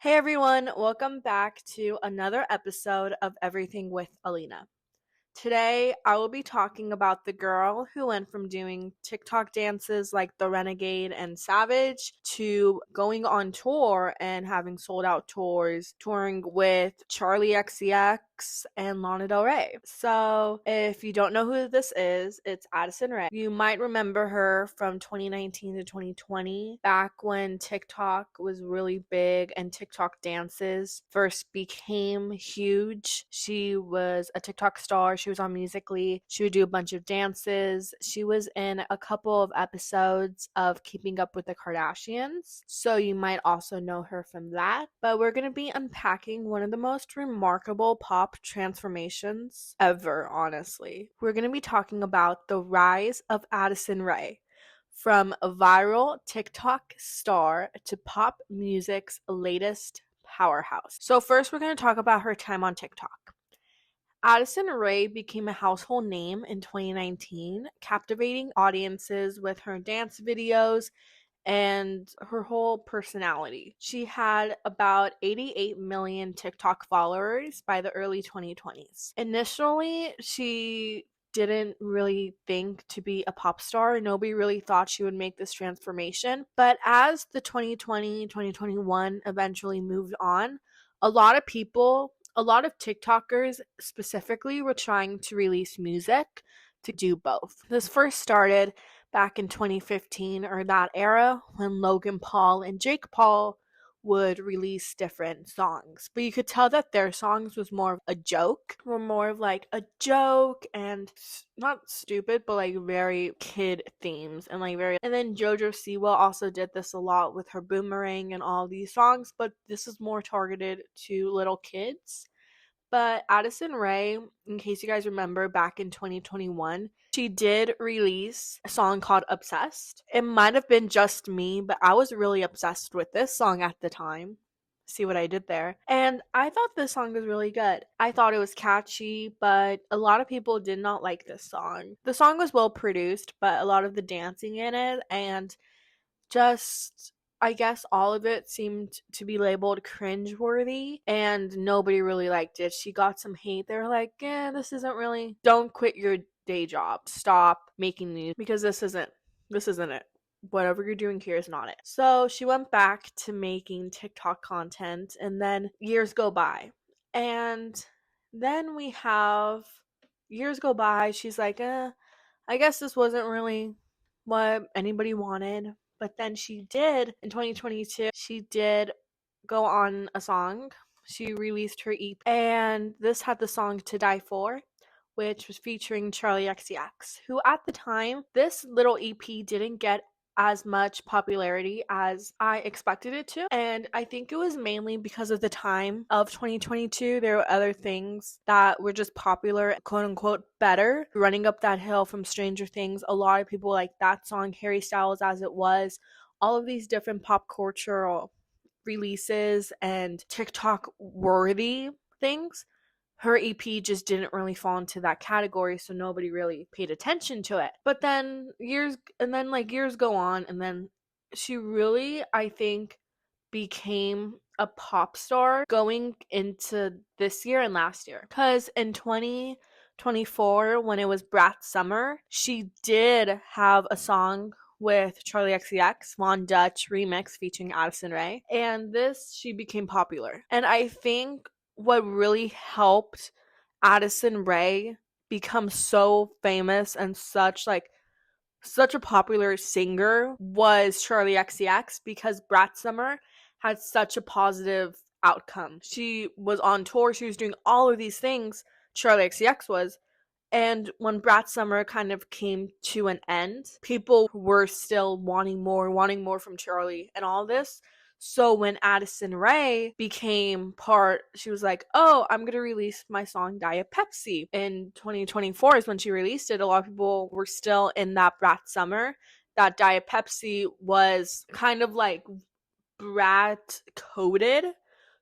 Hey everyone, welcome back to another episode of Everything with Alina. Today, I will be talking about the girl who went from doing TikTok dances like The Renegade and Savage to going on tour and having sold out tours, touring with Charlie XCX and Lana Del Rey. So, if you don't know who this is, it's Addison Rae. You might remember her from 2019 to 2020, back when TikTok was really big and TikTok dances first became huge. She was a TikTok star. She was on Musically. She would do a bunch of dances. She was in a couple of episodes of Keeping Up with the Kardashians, so you might also know her from that. But we're going to be unpacking one of the most remarkable pop transformations ever, honestly. We're going to be talking about the rise of Addison Rae, from a viral TikTok star to pop music's latest powerhouse. So first, we're going to talk about her time on TikTok. Addison Rae became a household name in 2019, captivating audiences with her dance videos and her whole personality. She had about 88 million TikTok followers by the early 2020s. Initially, she didn't really think to be a pop star. Nobody really thought she would make this transformation. But as the 2020, 2021 eventually moved on, a lot of TikTokers specifically were trying to release music to do both. This first started back in 2015 or that era when Logan Paul and Jake Paul would release different songs. But you could tell that their songs was more of a joke, were more of like a joke and not stupid, but like very kid themes and like very. And then JoJo Siwa also did this a lot with her Boomerang and all these songs, but this is more targeted to little kids. But Addison Rae, in case you guys remember, back in 2021, she did release a song called Obsessed. It might have been just me, but I was really obsessed with this song at the time. See what I did there? And I thought this song was really good. I thought it was catchy, but a lot of people did not like this song. The song was well produced, but a lot of the dancing in it and just, I guess all of it seemed to be labeled cringeworthy and nobody really liked it. She got some hate. They were like, this isn't really, don't quit your day job. Stop making music because this isn't it. Whatever you're doing here is not it. So she went back to making TikTok content and then years go by. And then we have years go by. She's like, I guess this wasn't really what anybody wanted. But then she did, in 2022, she did go on a song. She released her EP, and this had the song To Die For, which was featuring Charlie XCX, who at the time, this little EP didn't get as much popularity as I expected it to. And I think it was mainly because of the time of 2022. There were other things that were just popular, quote unquote, better. Running Up That Hill from Stranger Things. A lot of people like that song, Harry Styles As It Was. All of these different pop cultural releases and TikTok worthy things. Her EP just didn't really fall into that category, so nobody really paid attention to it. But then years go on, and then she really, I think, became a pop star going into this year and last year. Because in 2024, when it was Brat's Summer, she did have a song with Charlie XCX, Von Dutch remix featuring Addison Rae, and this she became popular. And I think what really helped Addison Rae become so famous and such a popular singer was Charlie XCX, because Brat Summer had such a positive outcome. She was on tour, she was doing all of these things, Charlie XCX was, and when Brat Summer kind of came to an end, people were still wanting more from Charlie and all this. So when Addison Rae became part, she was like, oh, I'm going to release my song Diet Pepsi. In 2024 is when she released it. A lot of people were still in that Brat Summer. That Diet Pepsi was kind of like Brat coded.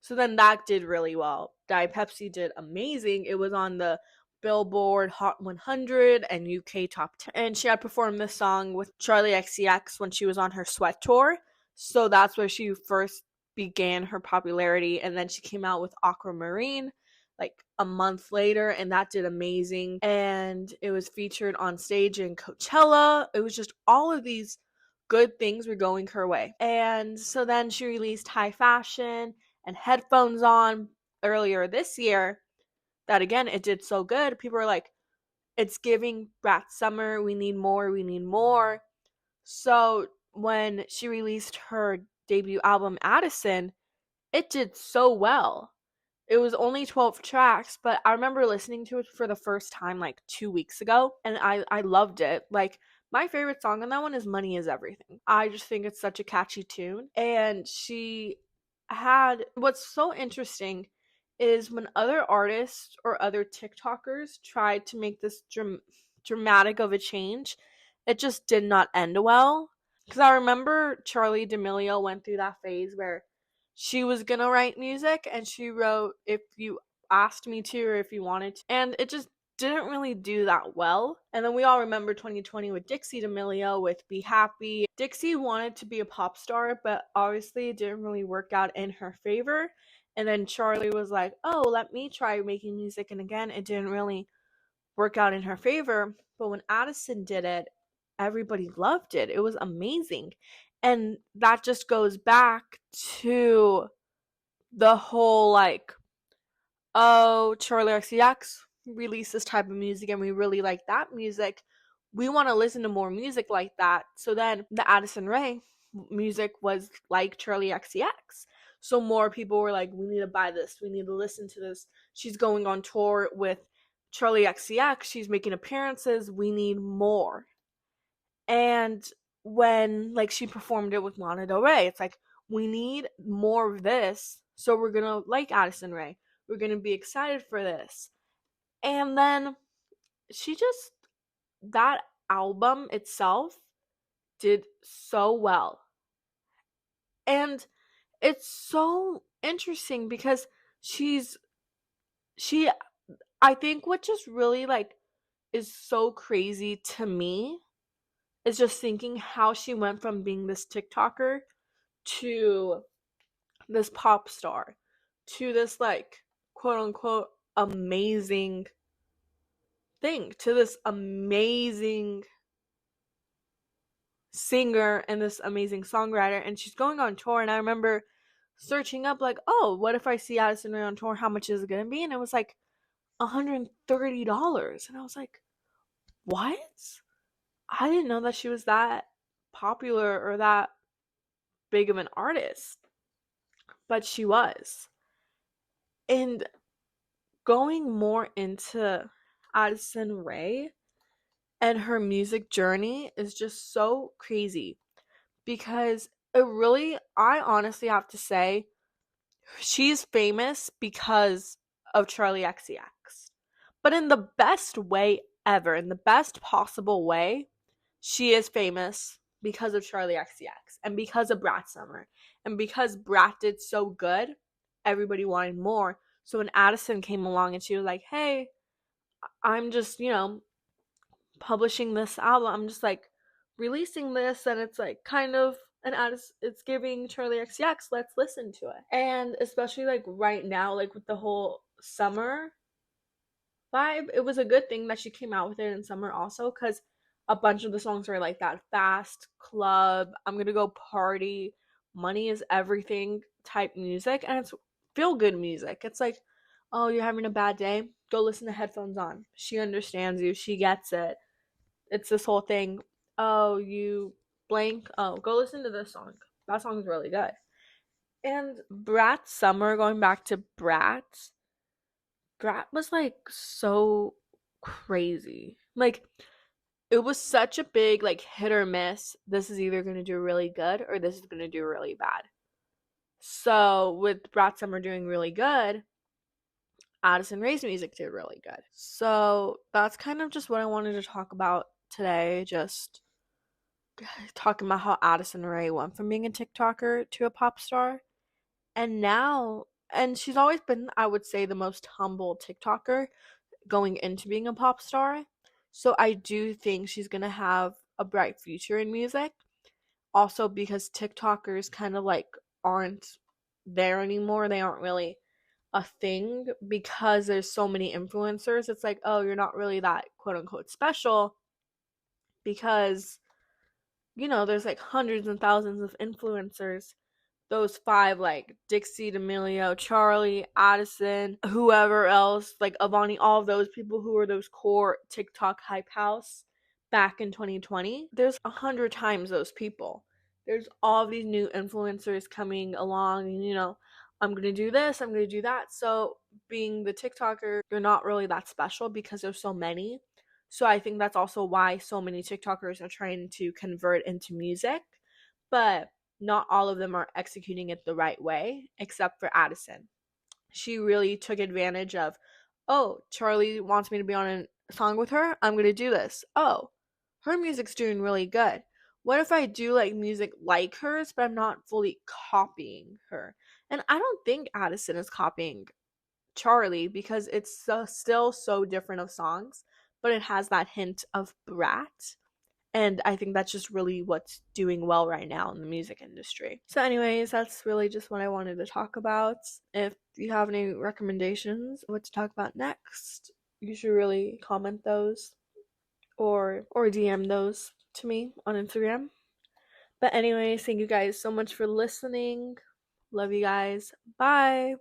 So then that did really well. Diet Pepsi did amazing. It was on the Billboard Hot 100 and UK Top 10. And she had performed this song with Charlie XCX when she was on her Sweat tour. So that's where she first began her popularity. And then she came out with Aquamarine like a month later, and that did amazing. And it was featured on stage in Coachella. It was just all of these good things were going her way. And so then she released High Fashion and Headphones On earlier this year. That again, it did so good. People were like, it's giving Brat Summer. We need more. We need more. So when she released her debut album, Addison, it did so well. It was only 12 tracks, but I remember listening to it for the first time like 2 weeks ago, and I loved it. Like, my favorite song on that one is Money Is Everything. I just think it's such a catchy tune. And she had, what's so interesting is when other artists or other TikTokers tried to make this dramatic of a change, it just did not end well. Because I remember Charli D'Amelio went through that phase where she was gonna write music and she wrote If You Asked Me To or If You Wanted To. And it just didn't really do that well. And then we all remember 2020 with Dixie D'Amelio with Be Happy. Dixie wanted to be a pop star, but obviously it didn't really work out in her favor. And then Charli was like, oh, let me try making music. And again, it didn't really work out in her favor. But when Addison did it, everybody loved it. It was amazing. And that just goes back to the whole like, oh, Charli XCX released this type of music and we really like that music. We want to listen to more music like that. So then the Addison Rae music was like Charli XCX. So more people were like, we need to buy this. We need to listen to this. She's going on tour with Charli XCX. She's making appearances. We need more. And when like she performed it with Lana Del Rey, it's like, we need more of this. So we're going to like Addison Rae. We're going to be excited for this. And then that album itself did so well. And it's so interesting because I think what just really like is so crazy to me is just thinking how she went from being this TikToker to this pop star to this like quote unquote amazing thing, to this amazing singer and this amazing songwriter. And she's going on tour, and I remember searching up like, oh, what if I see Addison Rae on tour, how much is it gonna be? And it was like $130. And I was like, what? I didn't know that she was that popular or that big of an artist, but she was. And going more into Addison Rae and her music journey is just so crazy because I honestly have to say, she's famous because of Charli XCX. But in the best way ever, in the best possible way, she is famous because of Charli XCX and because of Brat Summer. And because Brat did so good, everybody wanted more. So when Addison came along and she was like, hey, I'm just, publishing this album, I'm just like releasing this, and it's like kind of it's giving Charli XCX, let's listen to it. And especially like right now, like with the whole summer vibe, it was a good thing that she came out with it in summer also, because a bunch of the songs were like that fast club, I'm gonna go party, money is everything type music. And it's feel good music. It's like, oh, you're having a bad day, go listen to Headphones On. She understands you, she gets it. It's this whole thing, oh, you blank, oh, go listen to this song, that song's really good. And Brat Summer, going back to Brat was like so crazy. Like, it was such a big like hit or miss. This is either going to do really good or this is going to do really bad. So with Brat Summer doing really good, Addison Rae's music did really good. So that's kind of just what I wanted to talk about today. Just talking about how Addison Rae went from being a TikToker to a pop star. And she's always been, I would say, the most humble TikToker going into being a pop star. So I do think she's going to have a bright future in music. Also because TikTokers kind of like aren't there anymore. They aren't really a thing because there's so many influencers. It's like, oh, you're not really that quote unquote special because, there's like hundreds and thousands of influencers. Those five, like Dixie D'Amelio, Charlie, Addison, whoever else, like Avani, all of those people who were those core TikTok hype house back in 2020, there's 100 times those people. There's all these new influencers coming along, and I'm gonna do this, I'm gonna do that. So being the TikToker, you're not really that special because there's so many. So I think that's also why so many TikTokers are trying to convert into music. But not all of them are executing it the right way, except for Addison. She really took advantage of, oh, Charlie wants me to be on a song with her. I'm going to do this. Oh, her music's doing really good. What if I do like music like hers, but I'm not fully copying her? And I don't think Addison is copying Charlie because it's still so different of songs, but it has that hint of brat. And I think that's just really what's doing well right now in the music industry. So, anyways, that's really just what I wanted to talk about. If you have any recommendations what to talk about next, you should really comment those or DM those to me on Instagram. But anyways, thank you guys so much for listening. Love you guys. Bye.